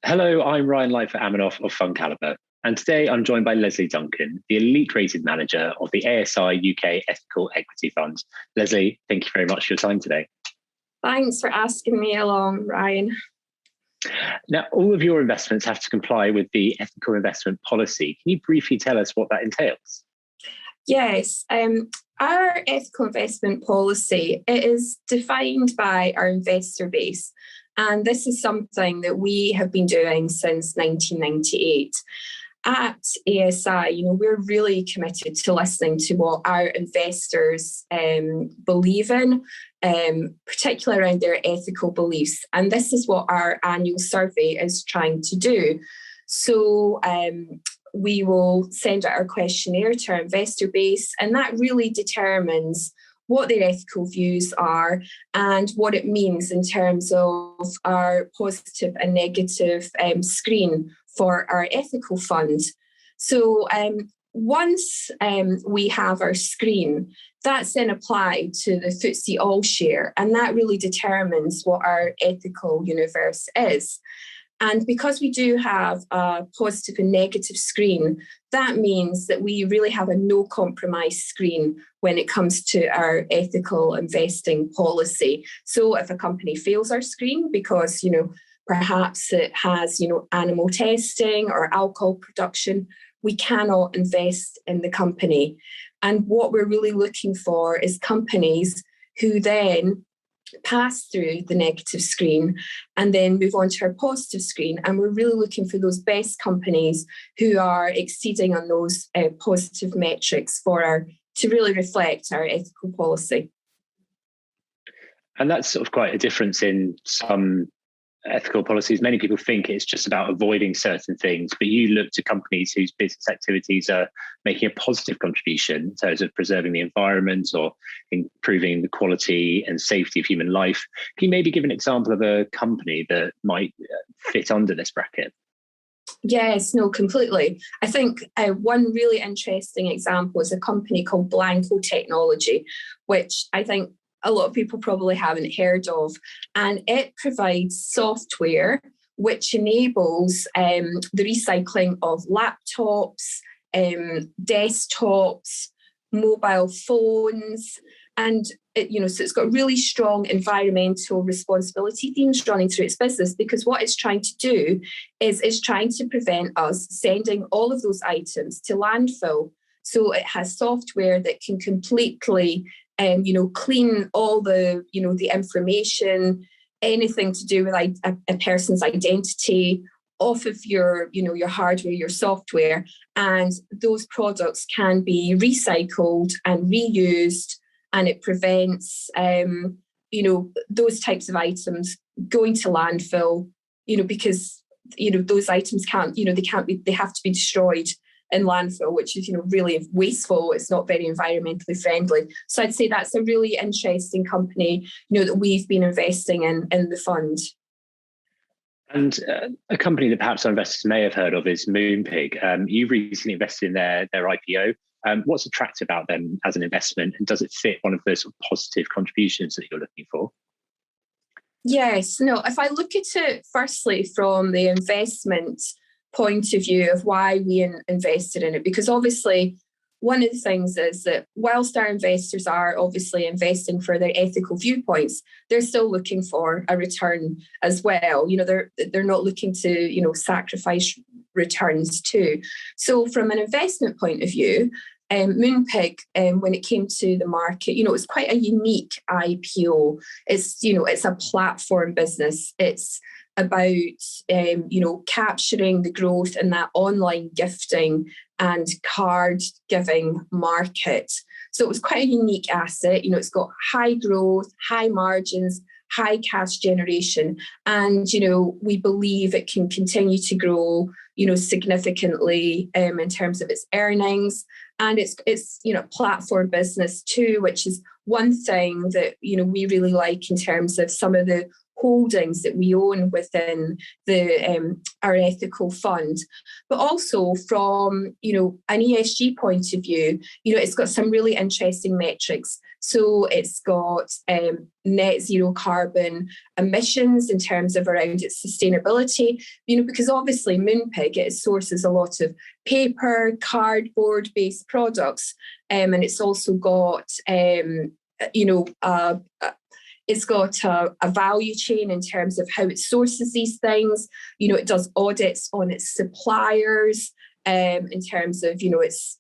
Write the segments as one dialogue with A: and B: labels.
A: Hello, I'm Ryan Lightfoot-Amanoff of Fund Caliber, and today I'm joined by Lesley Duncan, the elite rated manager of the ASI UK Ethical Equity Fund. Lesley, thank you very much for your time today.
B: Thanks for asking me along, Ryan.
A: Now, all of your investments have to comply with the ethical investment policy. Can you briefly tell us what that entails?
B: Yes, our ethical investment policy, it is defined by our investor base. And this is something that we have been doing since 1998. At ASI, we're really committed to listening to what our investors believe in, particularly around their ethical beliefs. And this is what our annual survey is trying to do. So we will send out our questionnaire to our investor base, and that really determines what their ethical views are and what it means in terms of our positive and negative screen for our ethical fund. So once we have our screen, that's then applied to the FTSE All Share, and that really determines what our ethical universe is. And because we do have a positive and negative screen, that means that we really have a no compromise screen when it comes to our ethical investing policy. So if a company fails our screen because, perhaps it has, animal testing or alcohol production, we cannot invest in the company. And what we're really looking for is companies who then pass through the negative screen and then move on to our positive screen. And we're really looking for those best companies who are exceeding on those positive metrics to really reflect our ethical policy.
A: And that's sort of quite a difference in some ethical policies. Many people think it's just about avoiding certain things, but you look to companies whose business activities are making a positive contribution in terms of preserving the environment or improving the quality and safety of human life. Can you maybe give an example of a company that might fit under this bracket?
B: Yes, no, completely. I think one really interesting example is a company called Blanco Technology, which I think a lot of people probably haven't heard of. And it provides software which enables the recycling of laptops, desktops, mobile phones, and so it's got really strong environmental responsibility themes running through its business, because what it's trying to do is it's trying to prevent us sending all of those items to landfill. So it has software that can completely clean all the, the information, anything to do with a person's identity off of your hardware, your software, and those products can be recycled and reused, and it prevents, those types of items going to landfill, because, those items they have to be destroyed in landfill, which is, really wasteful. It's not very environmentally friendly. So I'd say that's a really interesting company, that we've been investing in the fund.
A: And a company that perhaps our investors may have heard of is Moonpig. You've recently invested in their IPO. What's attractive about them as an investment, and does it fit one of those sort of positive contributions that you're looking for?
B: Yes. No, if I look at it firstly from the investment point of view of why we invested in it, because obviously one of the things is that whilst our investors are obviously investing for their ethical viewpoints, they're still looking for a return as well. They're not looking to, sacrifice returns too. So from an investment point of view, Moonpig, when it came to the market, it was quite a unique IPO. It's a platform business. It's about, capturing the growth in that online gifting and card giving market. So it was quite a unique asset. It's got high growth, high margins, high cash generation. And, we believe it can continue to grow, significantly in terms of its earnings. And it's platform business too, which is one thing that, we really like in terms of some of the holdings that we own within our ethical fund, but also from an ESG point of view. It's got some really interesting metrics. So it's got net zero carbon emissions in terms of around its sustainability, because obviously Moonpig, it sources a lot of paper, cardboard based products, and it's also got it's got a value chain in terms of how it sources these things. It does audits on its suppliers in terms of, its,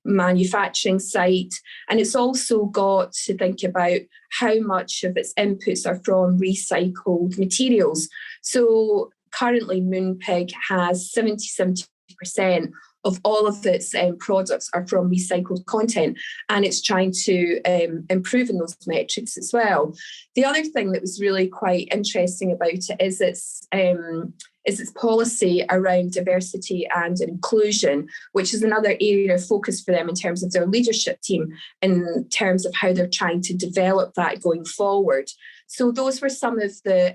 B: manufacturing site. And it's also got to think about how much of its inputs are from recycled materials. So currently Moonpig has 70% of all of its products are from recycled content, and it's trying to improve in those metrics as well. The other thing that was really quite interesting about it is its policy around diversity and inclusion, which is another area of focus for them in terms of their leadership team, in terms of how they're trying to develop that going forward. So those were some of the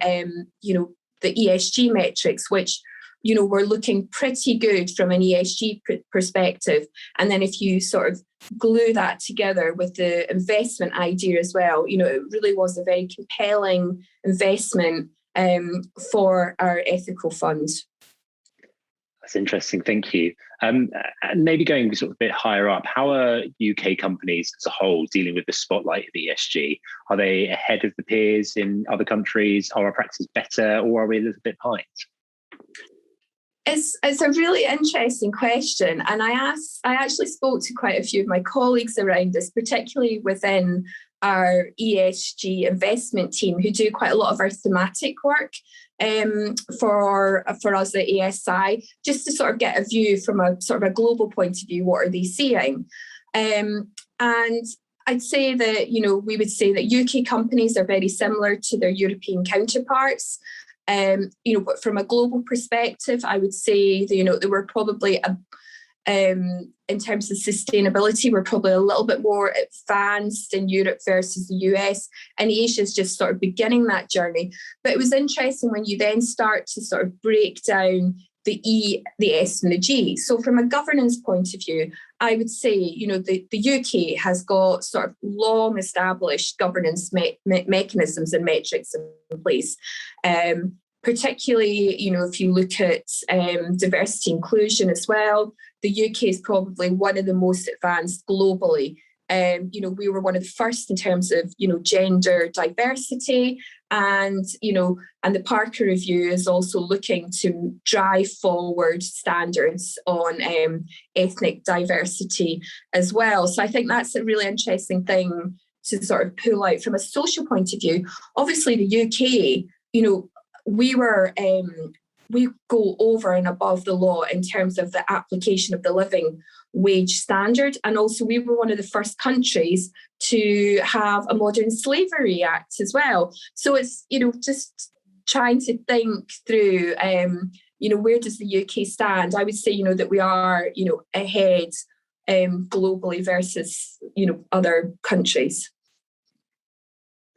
B: the ESG metrics, which we're looking pretty good from an ESG perspective. And then if you sort of glue that together with the investment idea as well, it really was a very compelling investment for our ethical fund.
A: That's interesting. Thank you. And maybe going sort of a bit higher up, how are UK companies as a whole dealing with the spotlight of ESG? Are they ahead of the peers in other countries? Are our practices better, or are we a little bit behind?
B: It's a really interesting question, and I actually spoke to quite a few of my colleagues around this, particularly within our ESG investment team, who do quite a lot of our thematic work for us at ASI, just to sort of get a view from a sort of a global point of view. What are they seeing? And I'd say that we would say that UK companies are very similar to their European counterparts. But from a global perspective, I would say that, they were probably, in terms of sustainability, we're probably a little bit more advanced in Europe versus the US, and Asia is just sort of beginning that journey. But it was interesting when you then start to sort of break down the E, the S and the G. So from a governance point of view, I would say, the UK has got sort of long established governance mechanisms and metrics in place. Particularly, if you look at diversity inclusion as well, the UK is probably one of the most advanced globally. We were one of the first in terms of, gender diversity, and the Parker Review is also looking to drive forward standards on ethnic diversity as well. So I think that's a really interesting thing to sort of pull out from a social point of view. Obviously, the UK, we go over and above the law in terms of the application of the living wage standard. And also we were one of the first countries to have a modern slavery act as well. So it's, just trying to think through, where does the UK stand? I would say, that we are, ahead globally versus, other countries.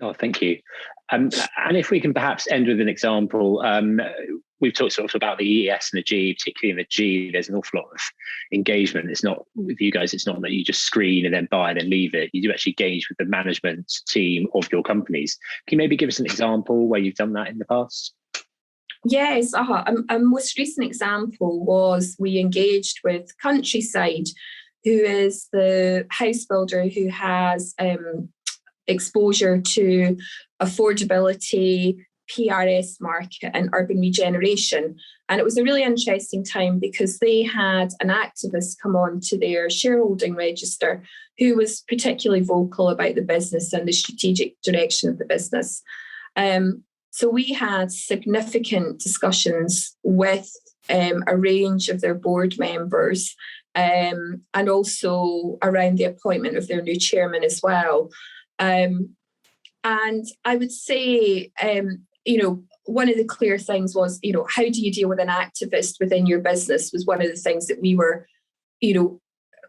A: Oh, thank you. And if we can perhaps end with an example, we've talked sort of about the ES and the G, particularly in the G, there's an awful lot of engagement. It's not, with you guys, it's not that you just screen and then buy and then leave it. You do actually engage with the management team of your companies. Can you maybe give us an example where you've done that in the past?
B: Yes, a most recent example was we engaged with Countryside, who is the house builder who has exposure to affordability, PRS market and urban regeneration. And it was a really interesting time because they had an activist come on to their shareholding register who was particularly vocal about the business and the strategic direction of the business. So we had significant discussions with a range of their board members and also around the appointment of their new chairman as well. And I would say, one of the clear things was, how do you deal with an activist within your business was one of the things that we were,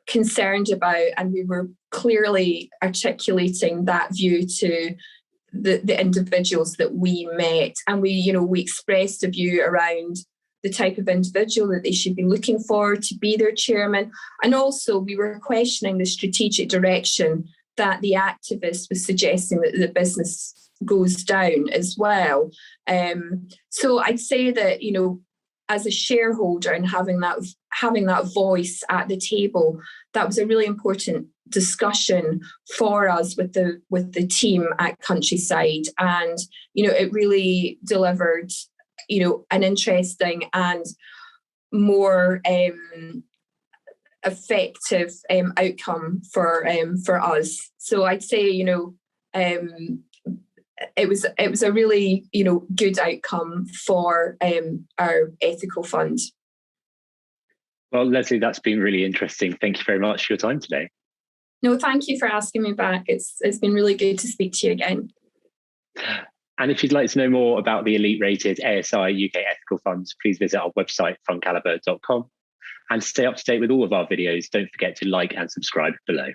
B: concerned about. And we were clearly articulating that view to the individuals that we met, and we expressed a view around the type of individual that they should be looking for to be their chairman. And also we were questioning the strategic direction that the activist was suggesting that the business goes down as well. So I'd say that, as a shareholder and having that voice at the table, that was a really important discussion for us with the team at Countryside. And, it really delivered an interesting and more effective outcome for us. So I'd say it was a really good outcome for our ethical fund.
A: Well, Lesley, that's been really interesting. Thank you very much for your time today.
B: No, thank you for asking me back. It's been really good to speak to you again.
A: And if you'd like to know more about the elite rated ASI UK Ethical Funds, please visit our website, fundcalibre.com. And to stay up to date with all of our videos, don't forget to like and subscribe below.